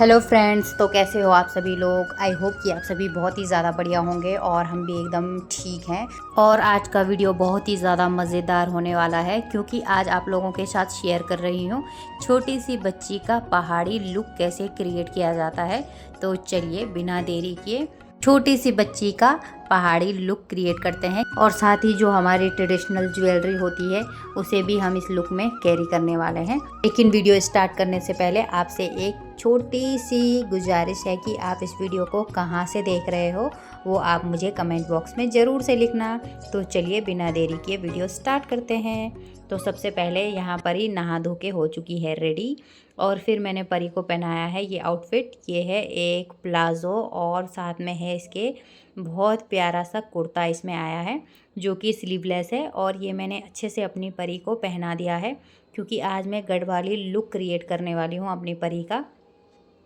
Hello friends, तो कैसे हो आप सभी लोग। आई होप कि आप सभी बहुत ही ज़्यादा बढ़िया होंगे और हम भी एकदम ठीक हैं। और आज का वीडियो बहुत ही ज़्यादा मज़ेदार होने वाला है क्योंकि आज आप लोगों के साथ शेयर कर रही हूँ छोटी सी बच्ची का पहाड़ी लुक कैसे क्रिएट किया जाता है। तो चलिए बिना देरी किए छोटी सी बच्ची का पहाड़ी लुक क्रिएट करते हैं और साथ ही जो हमारी ट्रेडिशनल ज्वेलरी होती है उसे भी हम इस लुक में कैरी करने वाले हैं। लेकिन वीडियो स्टार्ट करने से पहले आपसे एक छोटी सी गुजारिश है कि आप इस वीडियो को कहाँ से देख रहे हो वो आप मुझे कमेंट बॉक्स में ज़रूर से लिखना। तो चलिए बिना देरी किए वीडियो स्टार्ट करते हैं। तो सबसे पहले यहाँ पर ही नहा धो के हो चुकी है रेडी और फिर मैंने परी को पहनाया है ये आउटफिट। ये है एक प्लाज़ो और साथ में है इसके बहुत प्यारा सा कुर्ता इसमें आया है जो कि स्लीवलेस है। और ये मैंने अच्छे से अपनी परी को पहना दिया है क्योंकि आज मैं गढ़वाली लुक क्रिएट करने वाली हूँ अपनी परी का।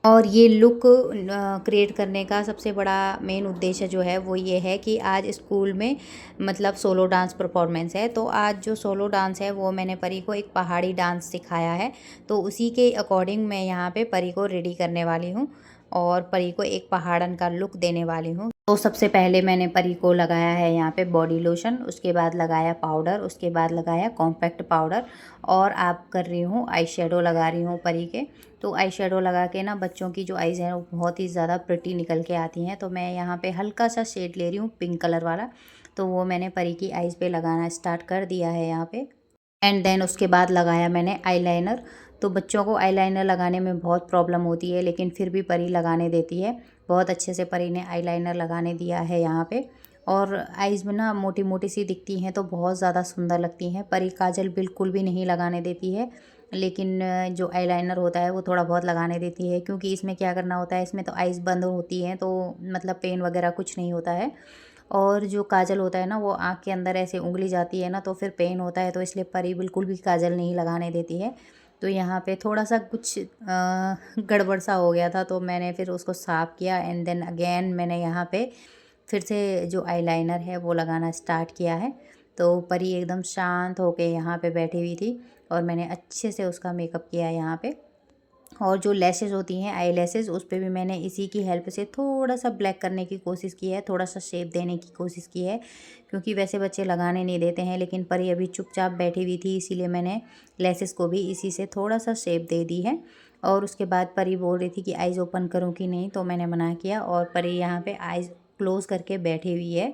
और ये लुक क्रिएट करने का सबसे बड़ा मेन उद्देश्य जो है वो ये है कि आज स्कूल में मतलब सोलो डांस परफॉर्मेंस है। तो आज जो सोलो डांस है वो मैंने परी को एक पहाड़ी डांस सिखाया है। तो उसी के अकॉर्डिंग मैं यहाँ पे परी को रेडी करने वाली हूँ और परी को एक पहाड़न का लुक देने वाली हूँ। तो सबसे पहले मैंने परी को लगाया है यहाँ पे बॉडी लोशन, उसके बाद लगाया पाउडर, उसके बाद लगाया कॉम्पैक्ट पाउडर और आप कर रही हूँ आई शेडो लगा रही हूँ परी के। तो आई शेडो लगा के ना बच्चों की जो आईज़ हैं वो बहुत ही ज़्यादा प्रिटी निकल के आती हैं। तो मैं यहाँ पे हल्का सा शेड ले रही हूँ पिंक कलर वाला। तो वो मैंने परी की आईज़ पे लगाना स्टार्ट कर दिया है यहाँ पे। एंड देन उसके बाद लगाया मैंने आईलाइनर। तो बच्चों को आईलाइनर लगाने में बहुत प्रॉब्लम होती है लेकिन फिर भी परी लगाने देती है। बहुत अच्छे से परी ने आईलाइनर लगाने दिया है यहाँ पे। और आईज़ में ना मोटी मोटी सी दिखती हैं तो बहुत ज़्यादा सुंदर लगती हैं। परी काजल बिल्कुल भी नहीं लगाने देती है लेकिन जो आईलाइनर होता है वो थोड़ा बहुत लगाने देती है क्योंकि इसमें क्या करना होता है, इसमें तो आईज़ बंद होती हैं तो मतलब पेन वगैरह कुछ नहीं होता है। और जो काजल होता है ना वो आँख के अंदर ऐसे उंगली जाती है ना तो फिर पेन होता है, तो इसलिए परी बिल्कुल भी काजल नहीं लगाने देती है। तो यहाँ पे थोड़ा सा कुछ गड़बड़ सा हो गया था तो मैंने फिर उसको साफ़ किया एंड देन अगेन मैंने यहाँ पे फिर से जो आईलाइनर है वो लगाना स्टार्ट किया है। तो परी एकदम शांत होके यहाँ पे बैठी हुई थी और मैंने अच्छे से उसका मेकअप किया यहाँ पे। और जो लैशेज़ होती हैं आई लैशेज़ उस पे भी मैंने इसी की हेल्प से थोड़ा सा ब्लैक करने की कोशिश की है, थोड़ा सा शेप देने की कोशिश की है क्योंकि वैसे बच्चे लगाने नहीं देते हैं। लेकिन परी अभी चुपचाप बैठी हुई थी इसीलिए मैंने लैशेज़ को भी इसी से थोड़ा सा शेप दे दी है। और उसके बाद परी बोल रही थी कि आइज़ ओपन करूँ कि नहीं, तो मैंने मना किया और परी यहाँ पे आइज़ क्लोज़ करके बैठी हुई है।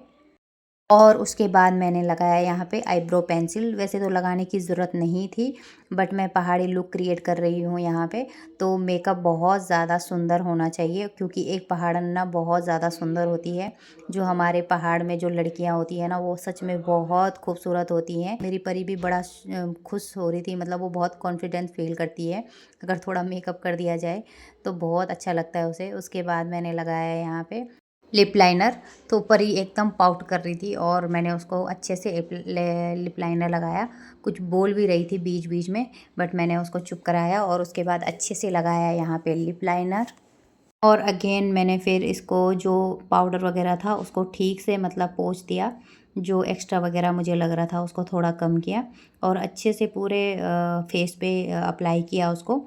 और उसके बाद मैंने लगाया यहाँ पे आईब्रो पेंसिल। वैसे तो लगाने की ज़रूरत नहीं थी बट मैं पहाड़ी लुक क्रिएट कर रही हूँ यहाँ पे। तो मेकअप बहुत ज़्यादा सुंदर होना चाहिए क्योंकि एक पहाड़न ना बहुत ज़्यादा सुंदर होती है। जो हमारे पहाड़ में जो लड़कियाँ होती हैं ना वो सच में बहुत खूबसूरत होती हैं। मेरी परी भी बड़ा खुश हो रही थी, मतलब वो बहुत कॉन्फिडेंस फील करती है अगर थोड़ा मेकअप कर दिया जाए तो बहुत अच्छा लगता है उसे। उसके बाद मैंने लगाया यहाँ पे लिप लाइनर। तो परी एकदम पाउट कर रही थी और मैंने उसको अच्छे से लिप लाइनर लगाया। कुछ बोल भी रही थी बीच बीच में बट मैंने उसको चुप कराया और उसके बाद अच्छे से लगाया यहाँ पे लिप लाइनर। और अगेन मैंने फिर इसको जो पाउडर वगैरह था उसको ठीक से मतलब पोंछ दिया। जो एक्स्ट्रा वगैरह मुझे लग रहा था उसको थोड़ा कम किया और अच्छे से पूरे फेस पे अप्लाई किया उसको।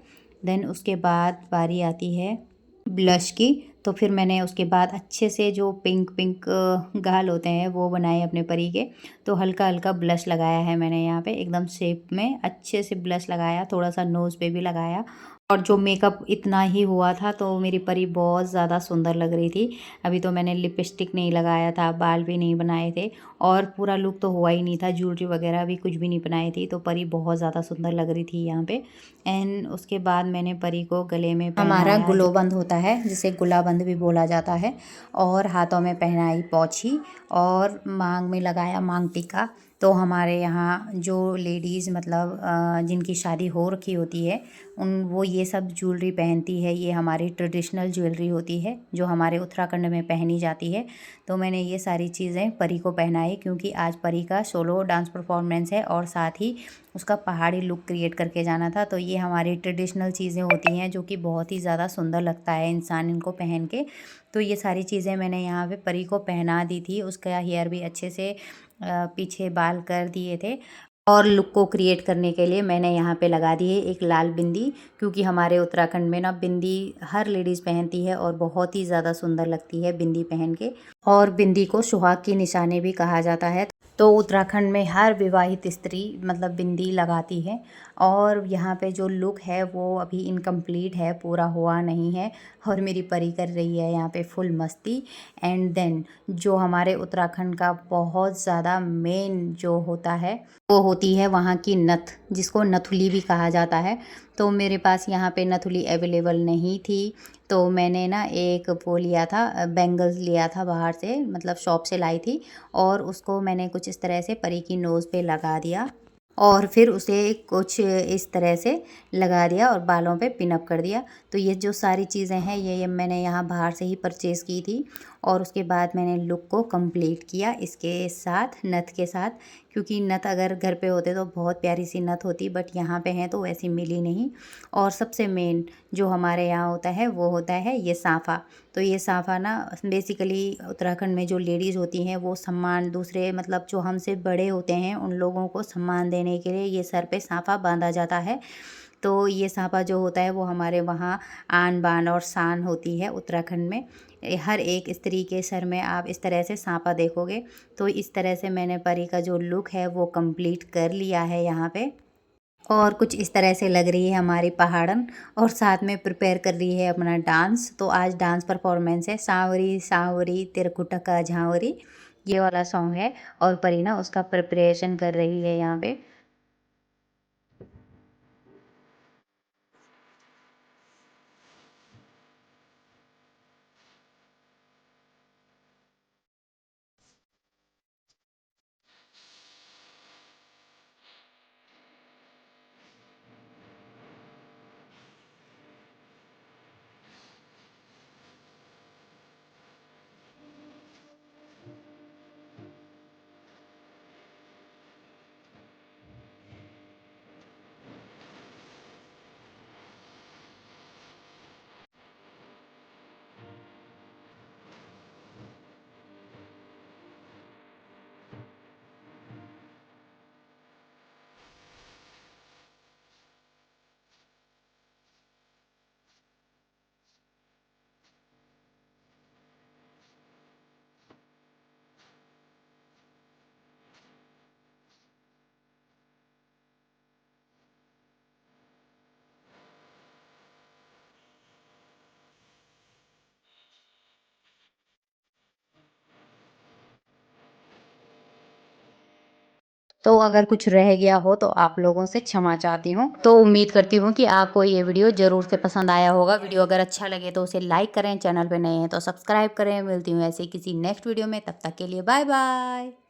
देन उसके बाद बारी आती है ब्लश की। तो फिर मैंने उसके बाद अच्छे से जो पिंक पिंक गाल होते हैं वो बनाए अपने परी के। तो हल्का हल्का ब्लश लगाया है मैंने यहाँ पे, एकदम शेप में अच्छे से ब्लश लगाया, थोड़ा सा नोज़ पे भी लगाया। और जो मेकअप इतना ही हुआ था तो मेरी परी बहुत ज़्यादा सुंदर लग रही थी। अभी तो मैंने लिपस्टिक नहीं लगाया था, बाल भी नहीं बनाए थे और पूरा लुक तो हुआ ही नहीं था, ज्वेलरी वगैरह भी कुछ भी नहीं बनाई थी। तो परी बहुत ज़्यादा सुंदर लग रही थी यहाँ पे। एंड उसके बाद मैंने परी को गले में हमारा गुलोबंद होता है जिसे गुलाबंद भी बोला जाता है, और हाथों में पहनाई पौछी और मांग में लगाया मांग टीका। तो हमारे यहाँ जो लेडीज़ मतलब जिनकी शादी हो रखी होती है वो ये सब ज्वेलरी पहनती है। ये हमारी ट्रेडिशनल ज्वेलरी होती है जो हमारे उत्तराखंड में पहनी जाती है। तो मैंने ये सारी चीज़ें परी को पहनाई क्योंकि आज परी का सोलो डांस परफॉर्मेंस है और साथ ही उसका पहाड़ी लुक क्रिएट करके जाना था। तो ये हमारी ट्रेडिशनल चीज़ें होती हैं जो कि बहुत ही ज़्यादा सुंदर लगता है इंसान इनको पहन के। तो ये सारी चीज़ें मैंने यहाँ पे परी को पहना दी थी। उसका हेयर भी अच्छे से पीछे बाल कर दिए थे। और लुक को क्रिएट करने के लिए मैंने यहाँ पे लगा दी है एक लाल बिंदी, क्योंकि हमारे उत्तराखंड में ना बिंदी हर लेडीज़ पहनती है और बहुत ही ज़्यादा सुंदर लगती है बिंदी पहन के। और बिंदी को सुहाग की निशानी भी कहा जाता है। तो उत्तराखंड में हर विवाहित स्त्री मतलब बिंदी लगाती है। और यहाँ पे जो लुक है वो अभी इनकम्प्लीट है, पूरा हुआ नहीं है। और मेरी परी कर रही है यहाँ पे फुल मस्ती। एंड देन जो हमारे उत्तराखंड का बहुत ज़्यादा मेन जो होता है वो होती है वहाँ की नथ, जिसको नथुली भी कहा जाता है। तो मेरे पास यहाँ पे नथुली अवेलेबल नहीं थी, तो मैंने ना एक वो लिया था, बैंगल्स लिया था बाहर से, मतलब शॉप से लाई थी। और उसको मैंने कुछ इस तरह से परी की नोज़ पे लगा दिया और फिर उसे कुछ इस तरह से लगा दिया और बालों पे पिन अप कर दिया। तो ये जो सारी चीज़ें हैं ये मैंने यहाँ बाहर से ही परचेज़ की थी। और उसके बाद मैंने लुक को कंप्लीट किया इसके साथ, नथ के साथ। क्योंकि नथ अगर घर पे होते तो बहुत प्यारी सी नथ होती, बट यहाँ पे हैं तो वैसी मिली नहीं। और सबसे मेन जो हमारे यहाँ होता है वो होता है ये साफ़ा। तो ये साफ़ा ना बेसिकली उत्तराखंड में जो लेडीज़ होती हैं वो सम्मान दूसरे, मतलब जो हमसे बड़े होते हैं उन लोगों को सम्मान देने के लिए ये सर पे साफ़ा बांधा जाता है। तो ये साफ़ा जो होता है वो हमारे वहाँ आन बान और शान होती है उत्तराखंड में। हर एक स्त्री के सर में आप इस तरह से साँपा देखोगे। तो इस तरह से मैंने परी का जो लुक है वो कंप्लीट कर लिया है यहाँ पे। और कुछ इस तरह से लग रही है हमारी पहाड़न, और साथ में प्रिपेयर कर रही है अपना डांस। तो आज डांस परफॉर्मेंस है, सांवरी सांवरी तिरकुटका झांवरी, ये वाला सॉन्ग है। और परी ना उसका प्रिपरेशन कर रही है यहाँ पे। तो अगर कुछ रह गया हो तो आप लोगों से क्षमा चाहती हूँ। तो उम्मीद करती हूँ कि आपको ये वीडियो ज़रूर से पसंद आया होगा। वीडियो अगर अच्छा लगे तो उसे लाइक करें, चैनल पे नए हैं तो सब्सक्राइब करें। मिलती हूँ ऐसे किसी नेक्स्ट वीडियो में, तब तक के लिए बाय बाय।